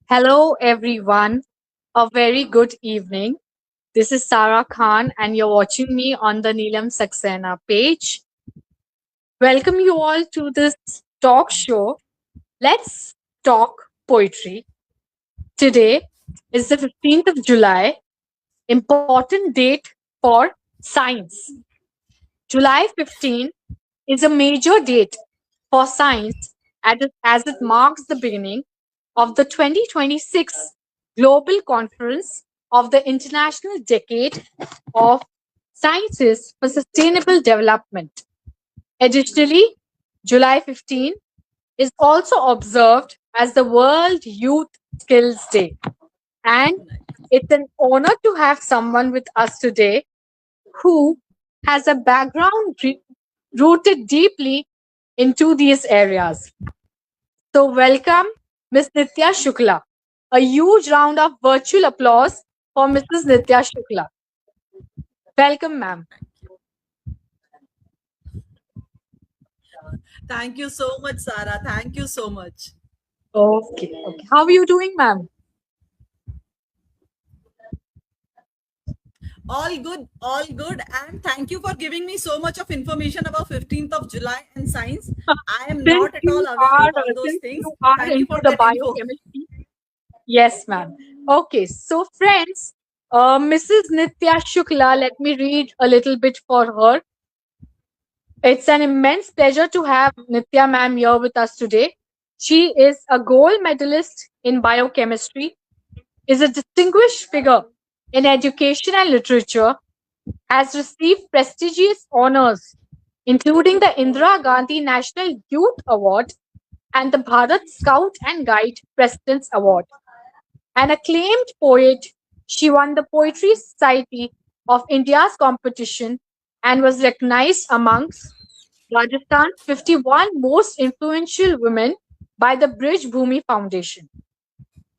Hello, everyone. A very good evening. This is Sarah Khan, and you're watching me on the Neelam Saxena page. Welcome you all to this talk show. Let's talk poetry. Today is the 15th of July, important date for science. July 15 is a major date for science as it marks the beginning of the 2026 Global Conference of the International Decade of Sciences for Sustainable Development. Additionally, July 15 is also observed as the World Youth Skills Day. And it's an honor to have someone with us today who has a background rooted deeply into these areas. So, welcome, Ms. Nitya Shukla. A huge round of virtual applause for Mrs. Nitya Shukla. Welcome, ma'am. Thank you so much, Sarah. Thank you so much. Okay. How are you doing, ma'am? All good, all good. And thank you for giving me so much of information about 15th of July and science. I am Since not at all you aware are of all those since things. you are Thank you into for the that info. biochemistry, yes, ma'am. Okay, so friends, Mrs. Nitya Shukla, let me read a little bit for her. It's an immense pleasure to have Nitya ma'am here with us today. She is a gold medalist in biochemistry, is a distinguished figure in education and literature, has received prestigious honors, including the Indira Gandhi National Youth Award and the Bharat Scout and Guide President's Award. An acclaimed poet, she won the Poetry Society of India's competition and was recognized amongst Rajasthan's 51 most influential women by the Brij Bhumi Foundation.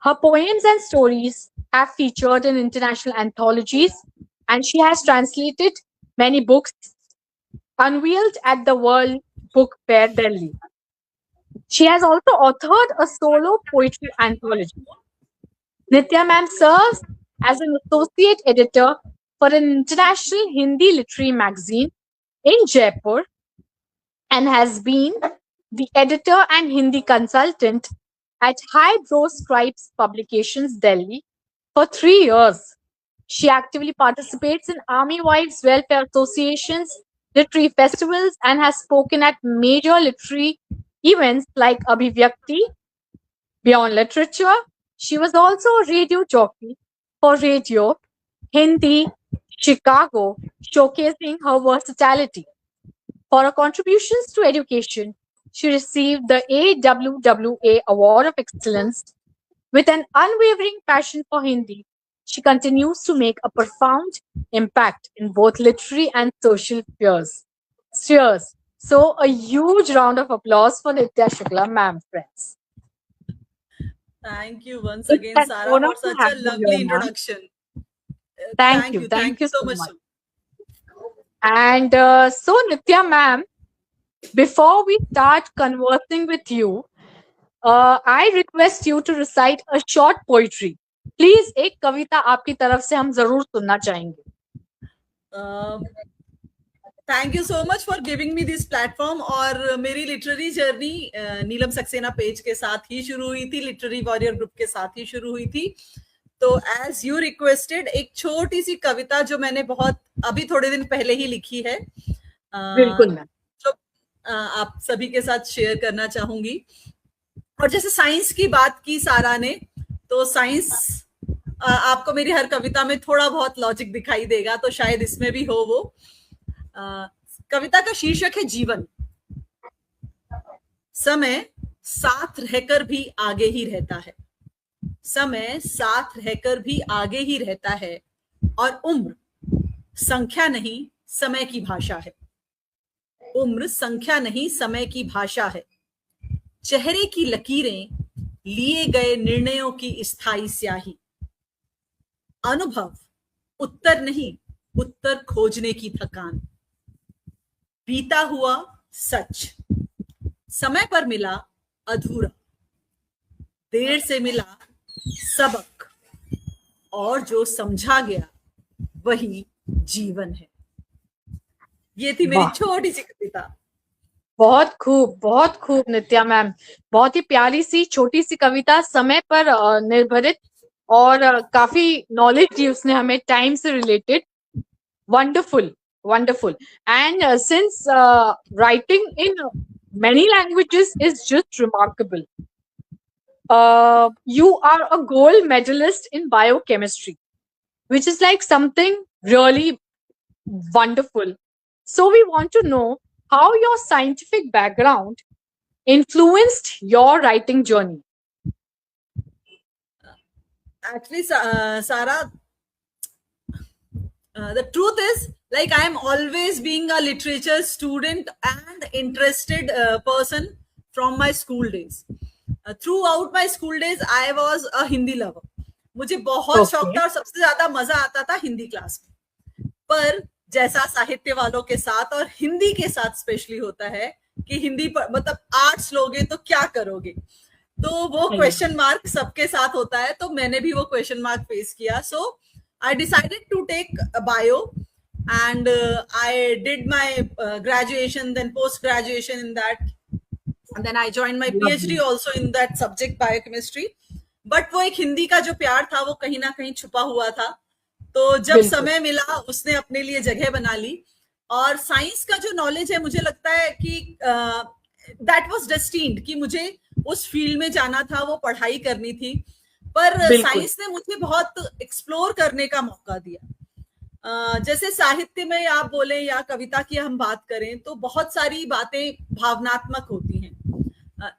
Her poems and stories have featured in international anthologies, and she has translated many books unveiled at the World Book Fair, Delhi. She has also authored a solo poetry anthology. Nitya ma'am serves as an associate editor for an international Hindi literary magazine in Jaipur and has been the editor and Hindi consultant at Highbrow Scribes Publications, Delhi, for 3 years. She actively participates in Army Wives Welfare Association's literary festivals and has spoken at major literary events like Abhivyakti, Beyond Literature. She was also a radio jockey for Radio Hindi Chicago, showcasing her versatility. For her contributions to education, she received the AWWA Award of Excellence. With an unwavering passion for Hindi, she continues to make a profound impact in both literary and social spheres. So, a huge round of applause for Nitya Shukla, ma'am, friends. Thank you once It's again, an Sarah, honor for to such have a you here, lovely ma'am. introduction. Thank Thank you. you. Thank Thank you you so so much. much. And so, Nitya, ma'am, before we start conversing with you, I request you to recite a short poetry. Please एक कविता आपकी तरफ से हम जरूर सुनना चाहेंगे. Thank you so much for giving me this platform. और मेरी लिटरेरी जर्नी नीलम सक्सेना पेज के साथ ही शुरू हुई थी, लिटरेरी वॉरियर ग्रुप के साथ ही शुरू हुई थी. तो एज यू रिक्वेस्टेड, एक छोटी सी कविता जो मैंने बहुत अभी थोड़े दिन पहले ही लिखी है, बिल्कुल मैम, जो आप सभी के साथ शेयर करना चाहूंगी. और जैसे साइंस की बात की सारा ने, तो साइंस आपको मेरी हर कविता में थोड़ा बहुत लॉजिक दिखाई देगा, तो शायद इसमें भी हो वो. कविता का शीर्षक है जीवन. समय साथ रहकर भी आगे ही रहता है. समय साथ रहकर भी आगे ही रहता है, और उम्र संख्या नहीं समय की भाषा है. उम्र संख्या नहीं समय की भाषा है. चेहरे की लकीरें लिए गए निर्णयों की स्थायी स्याही. अनुभव उत्तर नहीं, उत्तर खोजने की थकान. बीता हुआ सच समय पर मिला अधूरा. देर से मिला सबक और जो समझा गया वही जीवन है। ये थी मेरी वाह, छोटी सी कविता। बहुत खूब नित्या मैम। बहुत ही प्यारी सी छोटी सी कविता, समय पर निर्भरित, और काफी नॉलेज दी उसने हमें, टाइम से related. Wonderful, wonderful. And since writing in many languages is just remarkable. You are a gold medalist in biochemistry, which is like something really wonderful. So we want to know how your scientific background influenced your writing journey. Actually, Sarah, the truth is, like, I am always being a literature student and interested person from my school days. Throughout my school days, I was a Hindi lover. मुझे बहुत शौक था और सबसे ज्यादा मजा आता था हिंदी क्लास में। पर जैसा साहित्य वालों के साथ और हिंदी के साथ स्पेशली होता है कि हिंदी पर मतलब आर्ट्स लोगे तो क्या करोगे, तो वो क्वेश्चन मार्क सबके साथ होता है। तो मैंने भी वो क्वेश्चन मार्क फेस किया। सो I decided to take a bio, and I did my graduation, then post-graduation in that, and then I joined my PhD also in that subject, biochemistry. But वो एक हिंदी का जो प्यार था वो कहीं ना कहीं छुपा हुआ था। तो जब समय मिला उसने अपने लिए जगह बना ली। और साइंस का जो नॉलेज है, मुझे लगता है कि दैट वाज डेस्टिन्ड कि मुझे उस फील्ड में जाना था, वो पढ़ाई करनी थी। पर साइंस ने मुझे बहुत एक्सप्लोर करने का मौका दिया। जैसे साहित्य में आप बोले या कविता की हम बात करें तो बहुत सारी बातें भावनात्मक होती हैं।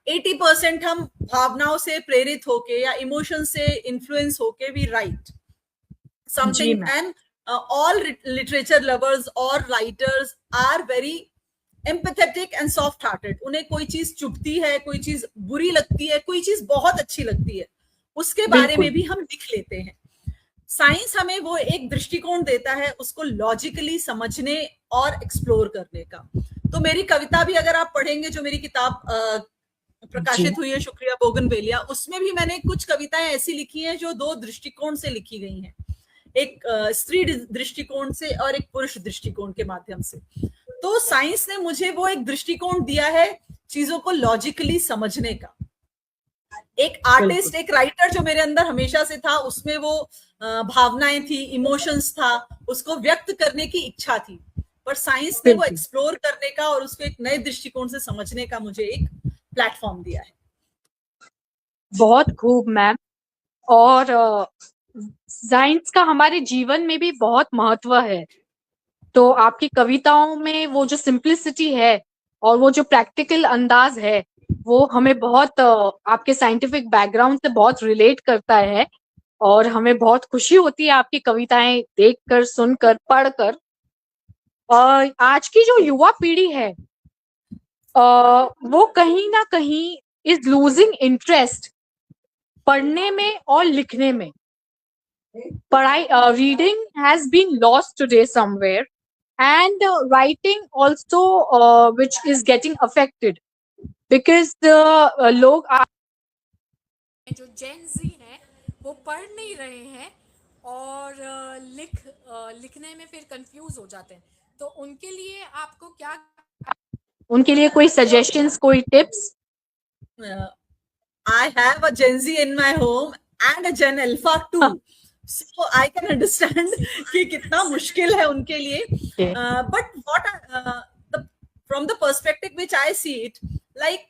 80% हम भावनाओं से प्रेरित होके या इमोशन से इन्फ्लुएंस होके we write something. And all literature lovers और writers are very empathetic and soft hearted. उन्हें कोई चीज चुभती है, कोई चीज बुरी लगती है, कोई चीज बहुत अच्छी लगती है, उसके बारे में भी हम लिख लेते हैं। साइंस हमें वो एक दृष्टिकोण देता है उसको लॉजिकली समझने और एक्सप्लोर करने का। तो मेरी कविता भी अगर आप पढ़ेंगे, जो मेरी किताब प्रकाशित हुई है शुक्रिया बोगनवेलिया, उसमें भी मैंने कुछ कविताएं ऐसी लिखी हैं जो दो दृष्टिकोण से लिखी गई हैं, एक स्त्री दृष्टिकोण से और एक पुरुष दृष्टिकोण के माध्यम से। तो साइंस ने मुझे वो एक दृष्टिकोण दिया है चीजों को लॉजिकली समझने का। एक आर्टिस्ट, एक राइटर जो मेरे अंदर हमेशा से था, उसमें वो भावनाएं थी, इमोशंस था, उसको व्यक्त करने की इच्छा थी। पर साइंस ने वो एक्सप्लोर करने का और उसको एक नए दृष्टिकोण से समझने का मुझे एक प्लेटफॉर्म दिया है। बहुत खूब मैम। और साइंस का हमारे जीवन में भी बहुत महत्व है। तो आपकी कविताओं में वो जो सिंप्लिसिटी है और वो जो प्रैक्टिकल अंदाज है, वो हमें बहुत आपके साइंटिफिक बैकग्राउंड से बहुत रिलेट करता है। और हमें बहुत खुशी होती है आपकी कविताएं देखकर, सुनकर, पढ़कर। आज की जो युवा पीढ़ी है वो कहीं ना कहीं इज लूजिंग इंटरेस्ट पढ़ने में और लिखने में। पढ़ाई, reading has been lost today somewhere, and writing also which is getting affected because the लोग जो Gen Z है वो पढ़ नहीं रहे हैं और लिखने में फिर कंफ्यूज हो जाते हैं। तो उनके लिए आपको क्या, उनके लिए कोई सजेशंस, कोई tips? I have a Gen Z in my home and a Gen Alpha too. So I can understand कि कितना मुश्किल है उनके लिए। But what from the perspective which I see it, like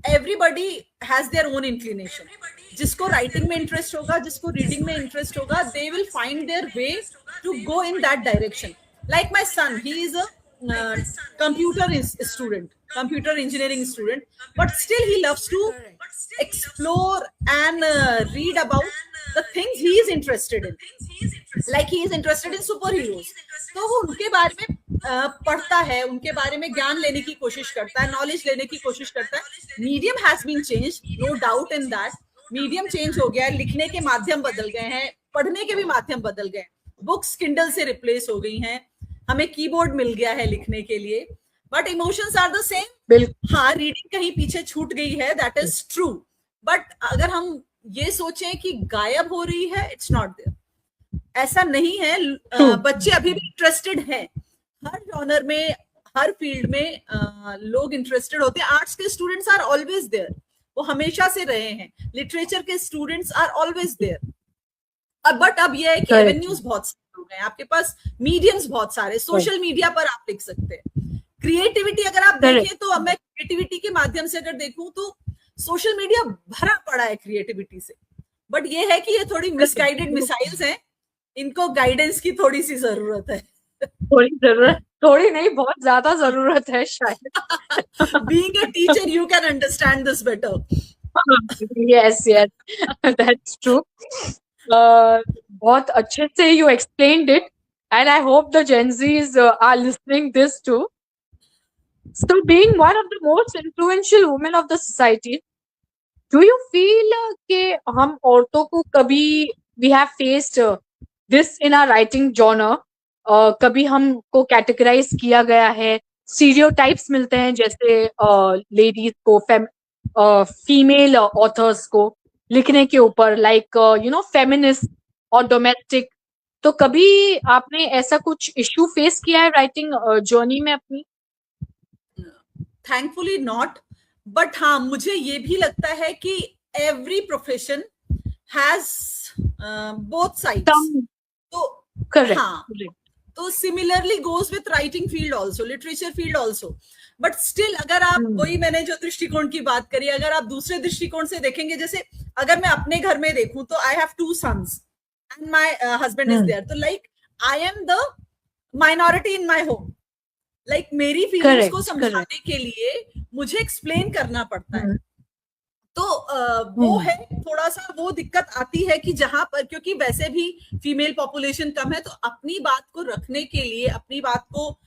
everybody has their own inclination. जिसको writing में interest होगा, जिसको रीडिंग में इंटरेस्ट होगा, they will find their way to go in that direction. Like my son, he is a computer student, computer engineering student, but still he loves to explore and read about the things he is interested in. Like he is interested in superheroes, तो वो उनके बारे में पढ़ता है, उनके बारे में ज्ञान लेने की कोशिश करता है, नॉलेज लेने की कोशिश करता है। Medium has been change, no doubt in that. Medium change हो गया है, लिखने के माध्यम बदल गए हैं, पढ़ने के भी माध्यम बदल गए। बुक्स किंडल से रिप्लेस हो गई हैं, हमें कीबोर्ड मिल गया है लिखने के लिए, but emotions are the same. हाँ, रीडिंग कहीं पीछे छूट गई है, दैट इज ट्रू। बट अगर हम ये सोचें कि गायब हो रही है, इट्स नॉट देयर, ऐसा नहीं है। बच्चे अभी भी इंटरेस्टेड हैं हर जॉनर में, हर फील्ड में लोग इंटरेस्टेड होते हैं। आर्ट्स के स्टूडेंट्स आर ऑलवेज देयर, वो हमेशा से रहे हैं। लिटरेचर के students are always there. But अब ये है कि एवेन्यूज बहुत सारे हो गए, आपके पास मीडियम्स बहुत सारे, सोशल मीडिया पर आप लिख सकते हैं। क्रिएटिविटी अगर आप देखें तो अब मैं क्रिएटिविटी के माध्यम से अगर देखूं तो सोशल मीडिया भरा पड़ा है क्रिएटिविटी से। बट ये है कि ये थोड़ी मिसगाइडेड मिसाइल्स हैं, इनको गाइडेंस की थोड़ी सी जरूरत है। थोड़ी नहीं, बहुत ज्यादा जरूरत है शायद। Being a teacher you can understand this better. Yes yes, that's true. बहुत अच्छे से you explained it, and I hope the Gen Zs are listening this too. So, being one of the most influential women of the society, do you feel कि हम औरतों को कभी we have faced this in our writing genre, कभी हमको categorise किया गया है, स्टीरियोटाइप्स मिलते हैं जैसे लेडीज को, फीमेल ऑथर्स को लिखने के ऊपर, लाइक यू नो फेमिनिस्ट और डोमेस्टिक, तो कभी आपने ऐसा कुछ इश्यू फेस किया है राइटिंग जर्नी में अपनी? थैंकफुली नॉट, बट हाँ मुझे ये भी लगता है कि every profession has both sides. तो करेक्ट, हाँ, तो similarly goes with writing field also, literature field also. But still अगर आप वही मैंने जो दृष्टिकोण की बात करी, अगर आप दूसरे दृष्टिकोण से देखेंगे, जैसे अगर मैं अपने घर में देखूं तो I have 2 sons and my husband is there, तो like I am the minority in my home. Like मेरी फीलिंग्स को समझाने के लिए मुझे एक्सप्लेन करना पड़ता है। तो वो है थोड़ा सा वो दिक्कत आती है कि जहां पर, क्योंकि वैसे भी फीमेल पॉपुलेशन कम है, तो अपनी बात को रखने के लिए, अपनी बात को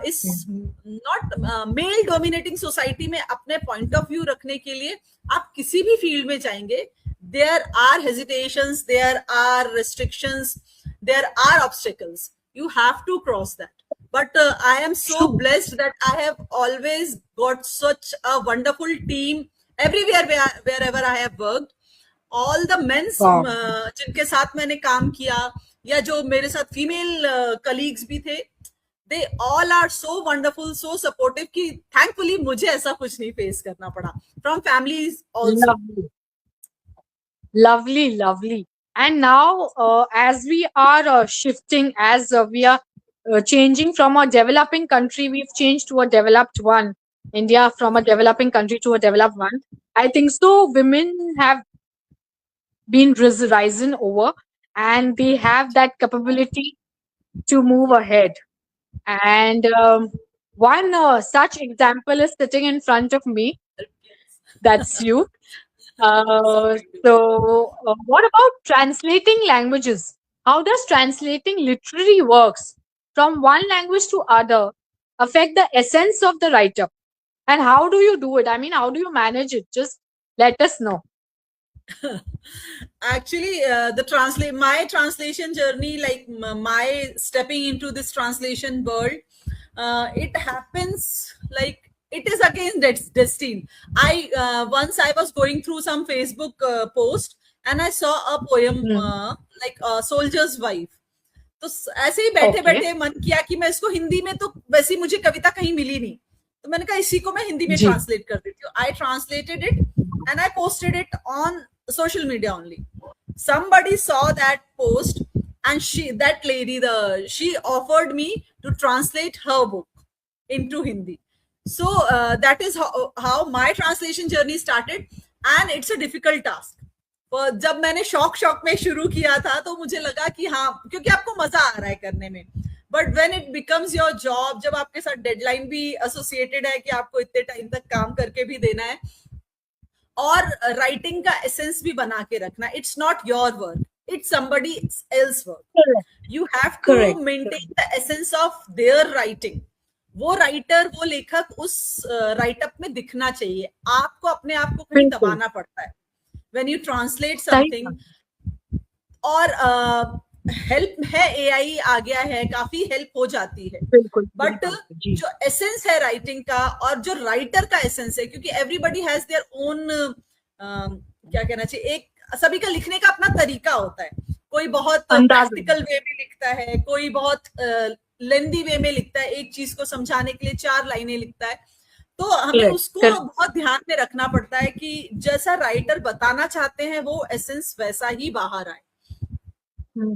इस नॉट मेल डोमिनेटिंग सोसाइटी में अपने पॉइंट ऑफ व्यू रखने के लिए आप किसी भी फील्ड में जाएंगे, there are hesitations, there are restrictions, there are obstacles, you have to cross that. But I am so blessed that I have always got such a wonderful team everywhere wherever I have worked. All the men जिनके साथ मैंने काम किया, या जो मेरे साथ female colleagues भी थे, they all are so wonderful, so supportive कि thankfully मुझे ऐसा कुछ नहीं फेस करना पड़ा from families also. Lovely, lovely. And now as we are shifting, as we are changing from a developing country, we've changed to a developed one. India from a developing country to a developed one. I think so. Women have been risen over, and they have that capability to move ahead. And one such example is sitting in front of me. That's you. So what about translating languages? How does translating literary works from one language to other affect the essence of the writer? And how do you do it? I mean, how do you manage it? Just let us know. Actually, my translation journey, like my stepping into this translation world, it happens like it is against destiny. Once I was going through some Facebook post and I saw a poem like Soldier's Wife. तो ऐसे ही बैठे बैठे मन किया कि मैं इसको हिंदी में, तो वैसी मुझे कविता कहीं मिली नहीं, तो मैंने कहा इसी को मैं हिंदी में ट्रांसलेट कर देती हूँ. I translated it and I posted it on social media only. Somebody saw that post and that lady, she offered me to translate her book into Hindi. So that is how my translation journey started, and it's a difficult task. जब मैंने शौक में शुरू किया था तो मुझे लगा कि हाँ, क्योंकि आपको मजा आ रहा है करने में, but when it becomes your job, जब आपके साथ डेडलाइन भी एसोसिएटेड है कि आपको इतने टाइम तक काम करके भी देना है और राइटिंग का एसेंस भी बना के रखना, it's not your work, it's somebody else work. You have to maintain the essence of their writing. वो राइटर, वो लेखक उस राइटअप में दिखना चाहिए. आपको अपने आप को कहीं दबाना पड़ता है व्हेन यू ट्रांसलेट समथिंग. और हेल्प है, एआई आ गया है, काफी हेल्प हो जाती है, बट जो एसेंस है राइटिंग का और जो राइटर का एसेंस है, क्योंकि एवरीबडी हैज देयर ओन क्या कहना चाहिए, एक सभी का लिखने का अपना तरीका होता है, कोई बहुत अंदाज प्रैक्टिकल वे में लिखता है, कोई बहुत लेंदी वे में लिखता है, एक चीज को समझाने के लिए 4 लाइनें लिखता है। तो हमें करेक्ट उसको करेक्ट बहुत ध्यान में रखना पड़ता है कि जैसा राइटर बताना चाहते हैं वो एसेंस वैसा ही बाहर आए।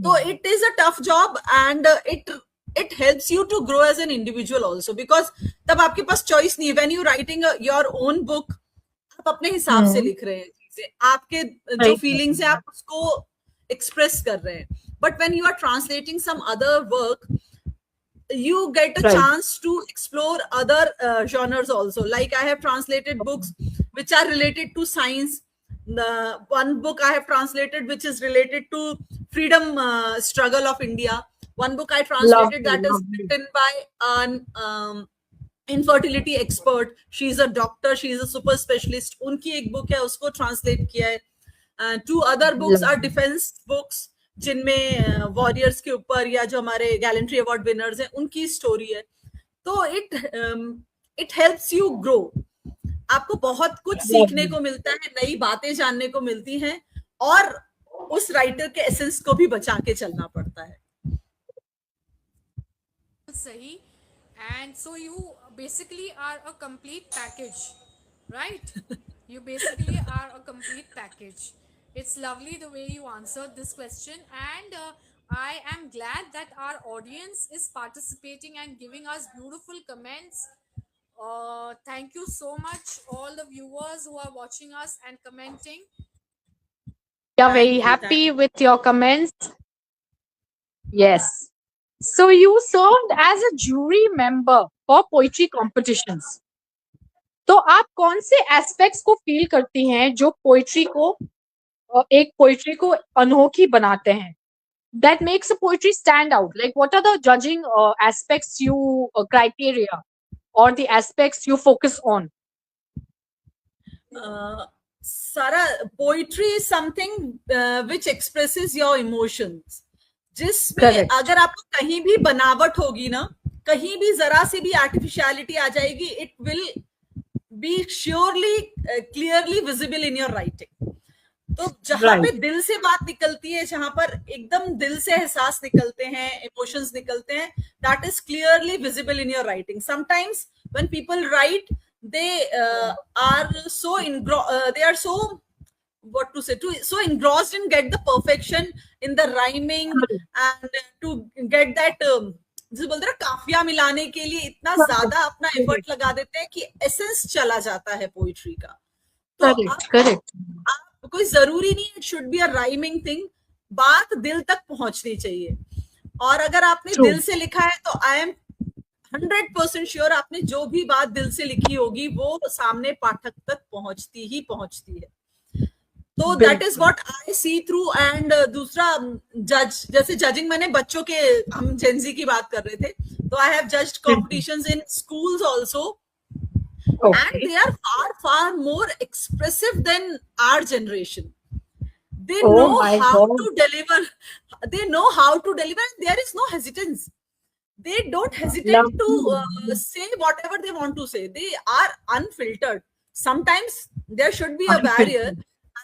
तो it is a tough job and it helps you to grow as an individual also, because तब आपके पास चॉइस नहीं है। When you writing your own book, आप अपने हिसाब से लिख रहे हैं चीजें, आपके जो फीलिंग्स है आप उसको एक्सप्रेस कर रहे हैं। But when you are translating some other work, you get a Right. chance to explore other genres also. Like I have translated books which are related to science. The one book I have translated which is related to freedom struggle of India. One book I translated Lovely, that is lovely. written by an infertility expert. She is a doctor, she is a super specialist. उनकी एक book है, उसको translate किया है. Two other books are Lovely. defense books, जिनमें warriors के ऊपर या जो हमारे गैलेंट्री अवार्ड विनर्स हैं उनकी स्टोरी है. तो इट हेल्प्स यू ग्रो. आपको बहुत कुछ सीखने Lovely. को मिलता है, नई बातें जानने को मिलती हैं, और उस राइटर के एसेंस को भी बचा के चलना पड़ता है. Sahi. And so you basically are a complete package, right? You basically are a complete package. It's lovely the way you answered this question, and I am glad that our audience is participating and giving us beautiful comments. Thank you so much, all the viewers who are watching us and commenting. We are Thank very you, thank happy you. with your comments. Yes. So you served as a jury member for poetry competitions. तो आप कौन से aspects को feel करती हैं जो poetry को एक पोइट्री को अनोखी बनाते हैं? That makes a poetry stand out. Like, what are the judging aspects you criteria or the aspects you focus on? Sara, poetry is something which expresses your emotions. जिसमें Correct. अगर आपको कहीं भी बनावट होगी ना, कहीं भी जरा सी भी आर्टिफिशियलिटी आ जाएगी, it will be surely clearly visible in your writing. तो जहां पे दिल से बात निकलती है, जहां पर एकदम दिल से एहसास निकलते हैं, इमोशंस निकलते हैं, that is clearly visible in your writing. Sometimes when people right, they are so they are so, what to say, so engrossed in get the perfection in the rhyming and to get that जिसे बोलते हैं काफिया मिलाने के लिए इतना ज्यादा अपना एफर्ट लगा देते हैं कि एसेंस चला जाता है पोइट्री का. तो आप कोई जरूरी नहीं it should be a rhyming thing, बात दिल तक पहुंचनी चाहिए. और अगर आपने दिल से लिखा है तो आई एम 100% श्योर आपने जो भी बात दिल से लिखी होगी वो सामने पाठक तक पहुंचती ही पहुंचती है. तो that is what I see through. And दूसरा, जैसे जजिंग, मैंने बच्चों के, हम जेनजी की बात कर रहे थे, तो I have judged competitions in schools also, and they are far more expressive than our generation. They know how to deliver. They know how to deliver. There is no hesitance. They don't hesitate to say whatever they want to say. They are unfiltered. Sometimes there should be a barrier,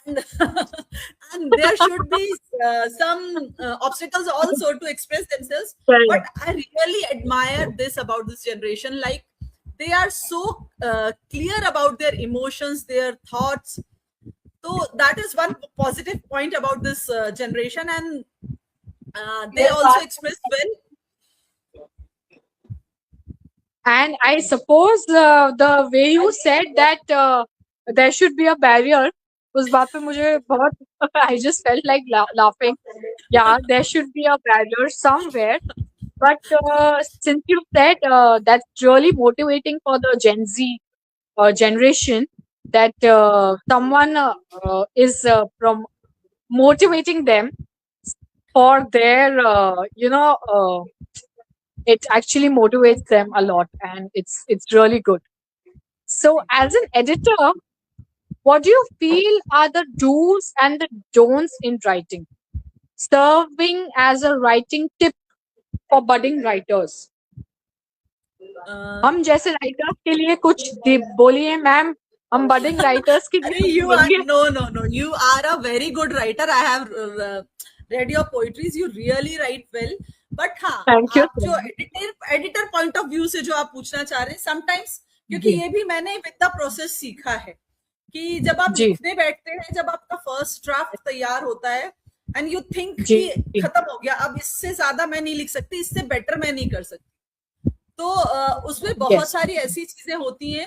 and and there should be some obstacles also to express themselves. But I really admire this about this generation. Like, they are so clear about their emotions, their thoughts. So that is one positive point about this generation, and they also express well. And I suppose the way you said that there should be a barrier, उस बात पे मुझे बहुत I just felt like laughing. Yeah, there should be a barrier somewhere. But since you said that's really motivating for the Gen Z generation, that someone is from motivating them for their, it actually motivates them a lot, and it's really good. So, as an editor, what do you feel are the do's and the don'ts in writing, serving as a writing tip for budding writers? हम जैसे writers के लिए कुछ बोलिए ma'am, हम budding writers के लिए अरे you are बोलेंगे। no, you are a very good writer. I have read your poetries. You really write well. But हाँ, Thank you आप so जो much. Editor point of view से जो आप पूछना चाह रहे हैं, समटाइम्स, क्योंकि जी ये भी मैंने विद द प्रोसेस सीखा है कि जब आप जी लिखने बैठते हैं, जब आपका फर्स्ट ड्राफ्ट तैयार होता है एंड यू थिंक जी कि जी खत्म हो गया, अब इससे ज्यादा मैं नहीं लिख सकती, इससे बेटर मैं नहीं कर सकती, तो उसमें बहुत यस सारी ऐसी चीजें होती हैं।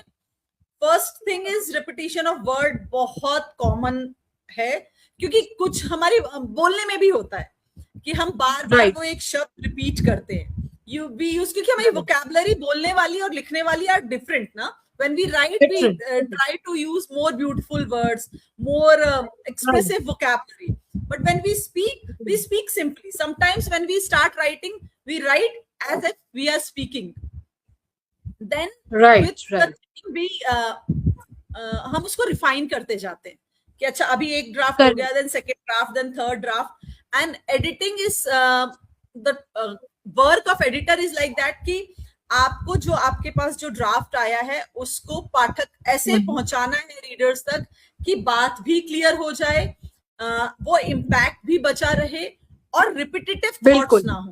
First thing is repetition of word, बहुत कॉमन है, क्योंकि कुछ हमारी बोलने में भी होता है कि हम बार बार राइट वो एक शब्द रिपीट करते हैं, यू वी यूज, क्योंकि हमारी वोकैबुलरी बोलने वाली और लिखने वाली आर डिफरेंट ना। when we write we different try to use more beautiful words, more expressive vocabulary, but when we speak simply. Sometimes when we start writing, we write as if we are speaking, then right with the right thing we हम उसको refine करते जाते हैं कि अच्छा अभी एक draft हो गया, then second draft, then third draft, and editing is the work of editor is like that कि आपको जो आपके पास जो ड्राफ्ट आया है उसको पाठक ऐसे पहुंचाना है रीडर्स तक कि बात भी क्लियर हो जाए, वो इम्पैक्ट भी बचा रहे और रिपीटेटिव थॉट्स बिल्कुल ना हो।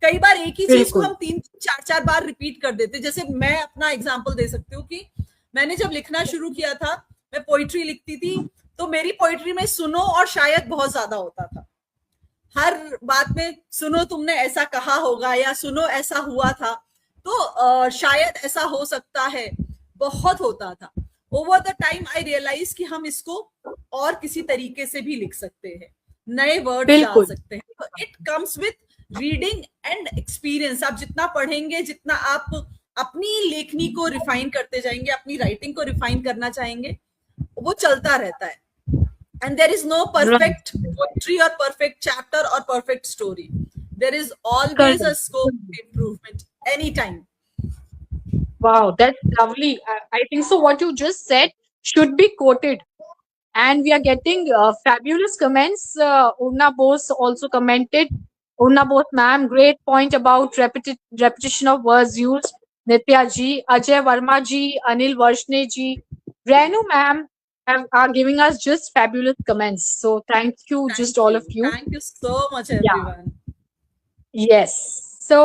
कई बार एक ही चीज को बिल्कुल हम 3-4 बार रिपीट कर देते। जैसे मैं अपना एग्जांपल दे सकती हूँ कि मैंने जब लिखना शुरू किया था, मैं पोइट्री लिखती थी, तो मेरी पोइट्री में सुनो और शायद बहुत ज्यादा होता था। हर बात में सुनो तुमने ऐसा कहा होगा या सुनो ऐसा हुआ था, तो शायद ऐसा हो सकता है, बहुत होता था। Over the time I realise कि हम इसको और किसी तरीके से भी लिख सकते हैं, नए वर्ड डाल बिल्कुल सकते हैं। तो it comes with reading and experience. आप जितना पढ़ेंगे, जितना आप अपनी लेखनी को रिफाइन करते जाएंगे, अपनी राइटिंग को रिफाइन करना चाहेंगे, वो चलता रहता है। and there is no right perfect poetry or perfect chapter or perfect story. There is always a correct scope of improvement anytime. wow that's lovely I think so what you just said should be quoted and we are getting fabulous comments Urna Bose also commented Urna Bose ma'am great point about repetition of words used Nitya ji Ajay Verma ji Anil Varshne ji Renu ma'am are giving us just fabulous comments so thank you just all of you Thank you so much, yeah everyone. yes so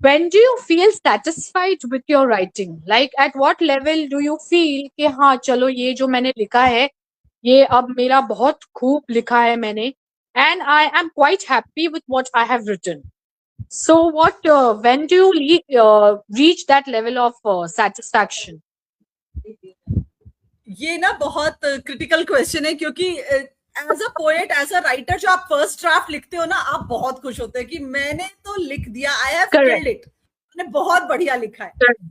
when do you feel satisfied with your writing like at what level do you feel कि हाँ चलो ये जो मैंने लिखा है ये अब मेरा बहुत खूब लिखा है मैंने and I am quite happy with what I have written so what when do you reach that level of satisfaction ये ना बहुत क्रिटिकल क्वेश्चन है, क्योंकि as a poet, as a writer, जो आप फर्स्ट ड्राफ्ट लिखते हो ना, आप बहुत खुश होते हैं कि मैंने तो लिख दिया, आई हैव किल्ड इट, मैंने बहुत बढ़िया लिखा है। correct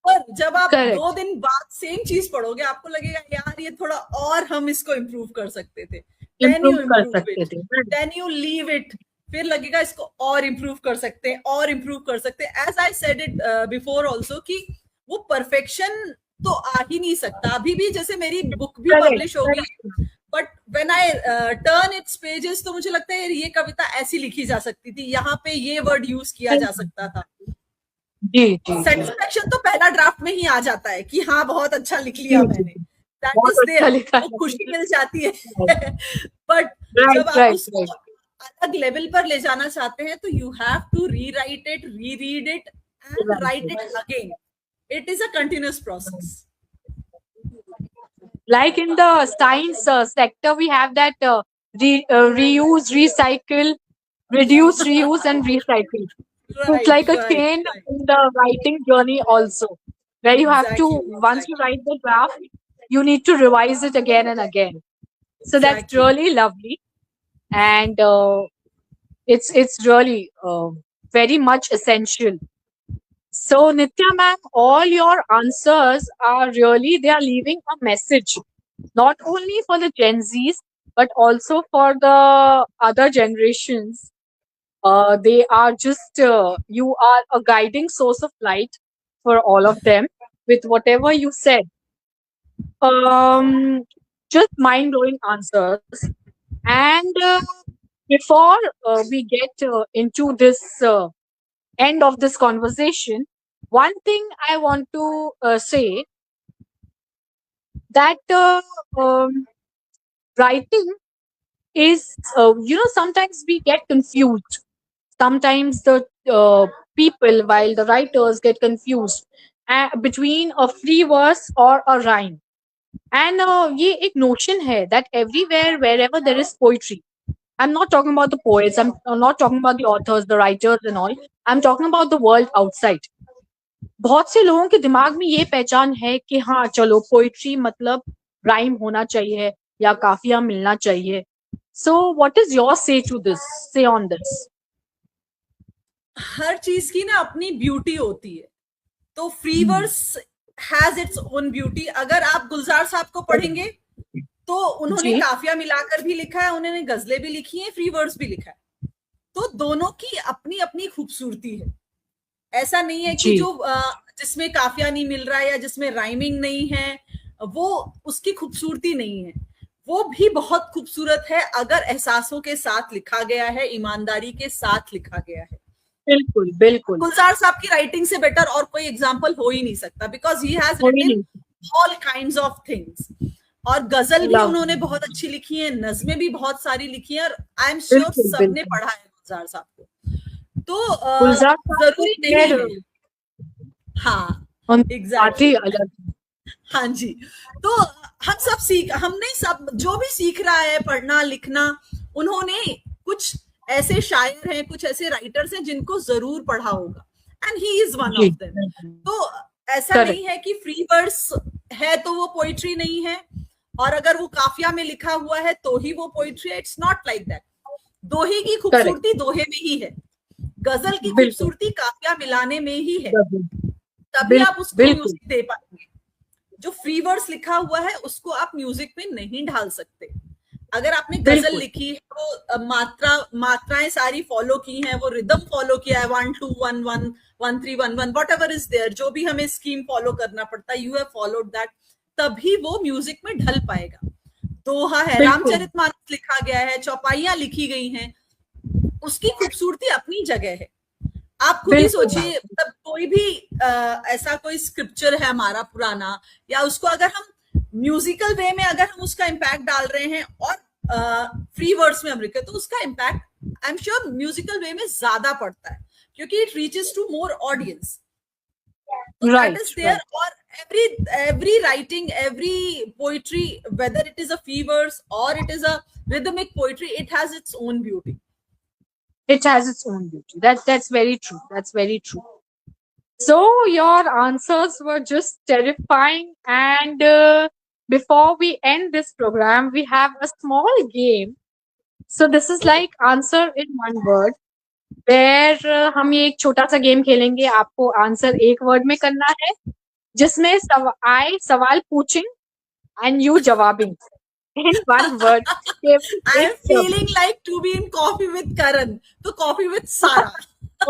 पर जब आप correct 2 दिन बाद सेम चीज पढ़ोगे, आपको लगेगा यार ये थोड़ा और हम इसको इम्प्रूव कर सकते थे, देन यू improve कर इम्प्रूव सकते इट, थे देन यू लीव इट, फिर लगेगा इसको और इम्प्रूव कर सकते हैं, और इम्प्रूव कर सकते हैं। As I said it before also कि वो परफेक्शन तो आ ही नहीं सकता। अभी भी जैसे मेरी बुक भी correct पब्लिश हो गई, correct but when I turn it's pages, तो मुझे लगता है ये कविता ऐसी लिखी जा सकती थी, यहाँ पे ये वर्ड यूज किया जा सकता था। जी जी जी सेटिस्फेक्शन तो पहला ड्राफ्ट में ही आ जाता है कि हाँ बहुत अच्छा लिख लिया जी मैंने, जी दैट बहुत इज अच्छा देयर, लिखा वो है खुशी मिल जाती है। बट राइट जब आप राइट उसको राइट अलग लेवल पर ले जाना चाहते हैं, तो you have to rewrite it, reread it and write it again. It is a continuous process. like in the science sector we have that reuse recycle reduce reuse and recycle so it's like a chain in the writing journey also where you have to once you write the draft you need to revise it again and again so that's really lovely and it's really very much essential so Nitya ma'am all your answers are really they are leaving a message not only for the Gen Zs, but also for the other generations. They are just, you are a guiding source of light for all of them with whatever you said. Just mind blowing answers. And before we get into this end of this conversation, one thing I want to say that writing is, sometimes we get confused. Sometimes the people, while the writers get confused between a free verse or a rhyme. And ये एक notion है that everywhere, wherever there is poetry, I'm not talking about the poets, I'm not talking about the authors, the writers and all. I'm talking about the world outside. बहुत से लोगों के दिमाग में ये पहचान है कि हाँ चलो पोइट्री मतलब राइम होना चाहिए या काफिया मिलना चाहिए. So what is your say on this? हर चीज की ना अपनी ब्यूटी होती है. तो free verse has its own beauty. अगर आप गुलजार साहब को पढ़ेंगे तो उन्होंने जी. काफिया मिलाकर भी लिखा है, उन्होंने गजलें भी लिखी हैं, फ्री वर्स भी लिखा है. तो दोनों की अपनी अपनी खूबसूरती है. ऐसा नहीं है कि जी. जो जिसमें काफिया नहीं मिल रहा है या जिसमें राइमिंग नहीं है वो उसकी खूबसूरती नहीं है. वो भी बहुत खूबसूरत है अगर एहसासों के साथ लिखा गया है, ईमानदारी के साथ लिखा गया है. बिल्कुल बिल्कुल. गुलजार साहब की राइटिंग से बेटर और कोई एग्जाम्पल हो ही नहीं सकता, because he has written all kinds of things. और गजल भी उन्होंने बहुत अच्छी लिखी है, नज़में भी बहुत सारी लिखी है, और आई एम श्योर सबने पढ़ा है गुलजार साहब को. तो जरूरी नहीं है. हाँ एग्जैक्टली. हाँ जी. तो हमने सब जो भी सीख रहा है पढ़ना लिखना, उन्होंने कुछ ऐसे शायर हैं, कुछ ऐसे राइटर्स हैं जिनको जरूर पढ़ा होगा, and he is one of them. तो ऐसा नहीं है कि फ्री वर्स है तो वो पोइट्री नहीं है, और अगर वो काफिया में लिखा हुआ है तो ही वो पोइट्री है. It's not like that. दोहे की खूबसूरती दोहे में ही है, गजल की खूबसूरती काफिया मिलाने में ही है, तभी आप उसको म्यूजिक दे पाएंगे. जो फ्री वर्स लिखा हुआ है उसको आप म्यूजिक में नहीं ढाल सकते. अगर आपने गजल लिखी है वो मात्राएं सारी फॉलो की हैं, वो रिदम फॉलो किया है, 1 2 1 1 1 3 1 1 वॉट एवर इज देयर, जो भी हमें स्कीम फॉलो करना पड़ता है, यू हैव फॉलोड दैट, तभी वो म्यूजिक में ढल पाएगा. दोहा है, रामचरितमानस लिखा गया है, चौपाइयां लिखी गई हैं, उसकी खूबसूरती अपनी जगह है. आप खुद ही सोचिए, मतलब कोई भी ऐसा कोई स्क्रिप्चर है हमारा पुराना, या उसको अगर हम म्यूजिकल वे में अगर हम उसका इम्पैक्ट डाल रहे हैं और फ्री वर्ड्स में हम लिखे, तो उसका impact I am sure musical way में ज्यादा पड़ता है, क्योंकि it reaches to more audience. That is there. Or every writing, every poetry, whether it is a free verse or it is a rhythmic poetry, it has its own beauty. It has its own beauty. That's very true. That's very true. So your answers were just terrifying. And before we end this program, we have a small game. So this is like answer in one word, where हम ये एक छोटा सा game खेलेंगे. आपको answer एक word में करना है, जिसमें सवाल पूछिंग and you जवाबिंग in one word. I am feeling like to be in Coffee with Karan. So Coffee with Sarah.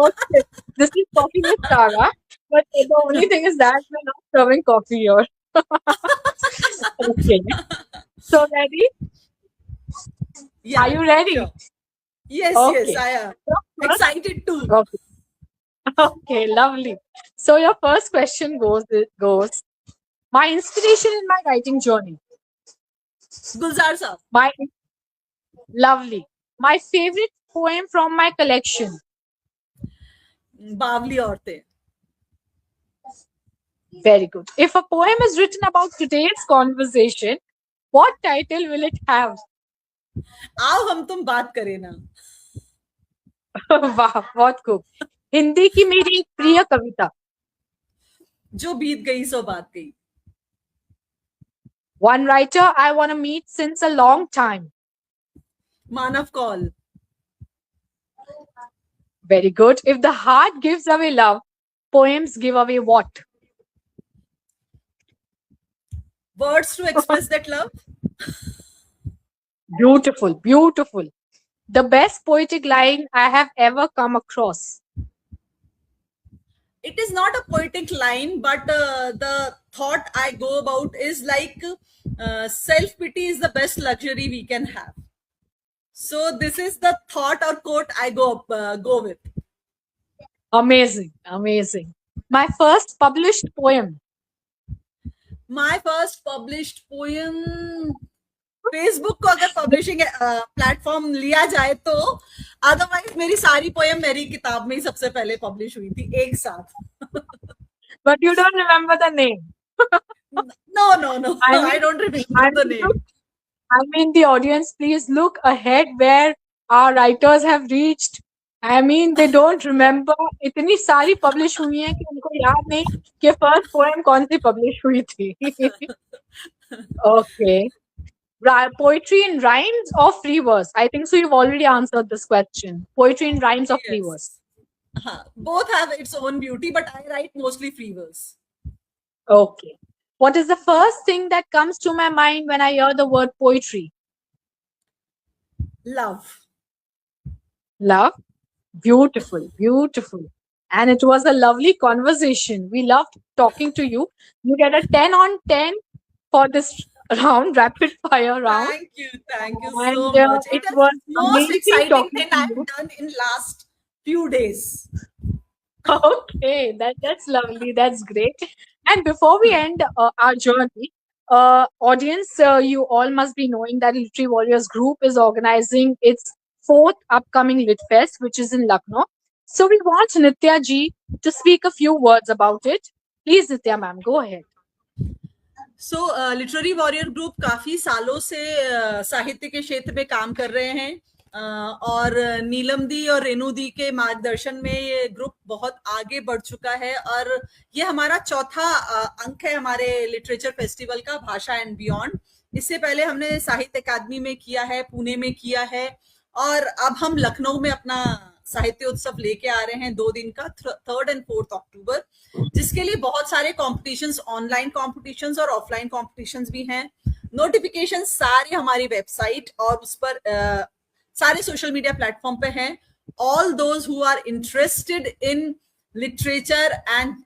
Okay, this is Coffee with Sarah, but the only thing is that we're not serving coffee here. Okay. So ready? Yeah, are you ready? Sure. Yes, okay. Yes, I am excited too. Okay. Okay, lovely. So your first question goes, my inspiration in my writing journey. Gulzar Saab. Lovely. My favorite poem from my collection. Bawli Aurtein. Very good. If a poem is written about today's conversation, what title will it have? आओ हम तुम बात करें ना. वाह, बहुत खूब. हिंदी की मेरी प्रिय कविता. जो बीत गई सो बात गई. One writer I want to meet since a long time. Manav Kaul. Very good. If the heart gives away love, poems give away what? Words to express that love. Beautiful, beautiful. The best poetic line I have ever come across. It is not a poetic line, but the thought I go about is like self-pity is the best luxury we can have. So this is the thought or quote I go with. Amazing, amazing. My first published poem. My first published poem, Facebook को अगर publishing platform लिया जाए तो, otherwise मेरी सारी poem मेरी किताब में ही सबसे पहले पब्लिश हुई थी एक साथ. But you don't remember the name. No, I don't remember the name. I mean, the audience, please look ahead where our writers have reached. I mean, they don't remember. इतनी सारी publish हुई हैं कि उनको याद नहीं कि first poem कौन सी publish हुई थी. Okay. Poetry in rhymes or free verse? I think so. You've already answered this question. Poetry in rhymes or free verse? Both have its own beauty, but I write mostly free verse. Okay. What is the first thing that comes to my mind when I hear the word poetry? Love. Love? Beautiful, beautiful. And it was a lovely conversation. We loved talking to you. You get a 10 on 10 for this round, rapid fire round. Thank you so And, much. it It was is the most amazing exciting talking thing to I've you. done in last few days. Okay, that's lovely. That's great. And before we end our journey, audience, you all must be knowing that Literary Warriors Group is organizing its fourth upcoming Lit Fest, which is in Lucknow. So we want Nitya ji to speak a few words about it. Please, Nitya ma'am, go ahead. So literary warrior group काफी सालों से साहित्य के क्षेत्र में काम कर रहे हैं, और नीलम दी और रेणु दी के मार्गदर्शन में ये ग्रुप बहुत आगे बढ़ चुका है, और ये हमारा चौथा अंक है हमारे लिटरेचर फेस्टिवल का, भाषा एंड बियॉन्ड. इससे पहले हमने साहित्य अकादमी में किया है, पुणे में किया है, और अब हम लखनऊ में अपना साहित्य उत्सव लेके आ रहे हैं 2 दिन का, 3rd and 4th अक्टूबर, जिसके लिए बहुत सारे कॉम्पिटिशन्स, ऑनलाइन कॉम्पिटिशन्स और ऑफलाइन कॉम्पिटिशन्स भी हैं. नोटिफिकेशन सारे हमारी वेबसाइट और उस पर सारे सोशल मीडिया प्लेटफॉर्म पे हैं. All those who are interested in literature and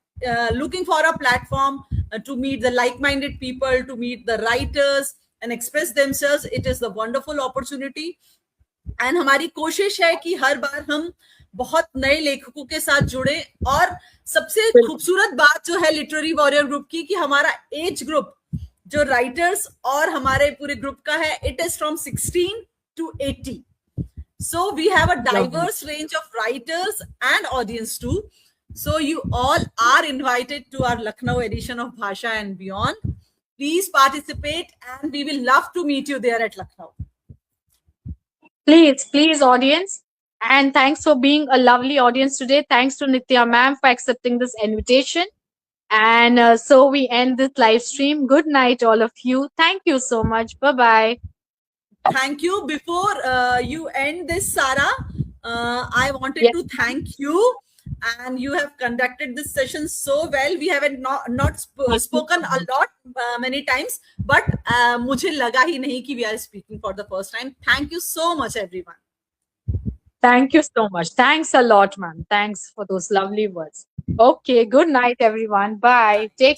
looking for a platform to meet the like-minded people, to meet the writers and express themselves, it is the wonderful opportunity. And हमारी कोशिश है कि हर बार हम बहुत नए लेखकों के साथ जुड़े, और सबसे खूबसूरत बात जो है लिटरेरी वॉरियर ग्रुप की, कि हमारा एज ग्रुप जो राइटर्स और हमारे पूरे ग्रुप का है, it is from 16 to 80. So we have a diverse range of writers and audience too. So you all are invited to our Lucknow edition of Bhasha and Beyond. Please participate, and we will love to meet you there at Lucknow. Please, audience. And thanks for being a lovely audience today. Thanks to Nitya ma'am for accepting this invitation. And so we end this live stream. Good night, all of you. Thank you so much. Bye-bye. Thank you. Before you end this, Sara, I wanted to thank you. And you have conducted this session so well. We haven't not spoken a lot many times, but मुझे लगा ही नहीं कि we are speaking for the first time. Thank you so much, everyone. Thank you so much. Thanks a lot, ma'am. Thanks for those lovely words. Okay, good night, everyone. Bye. Take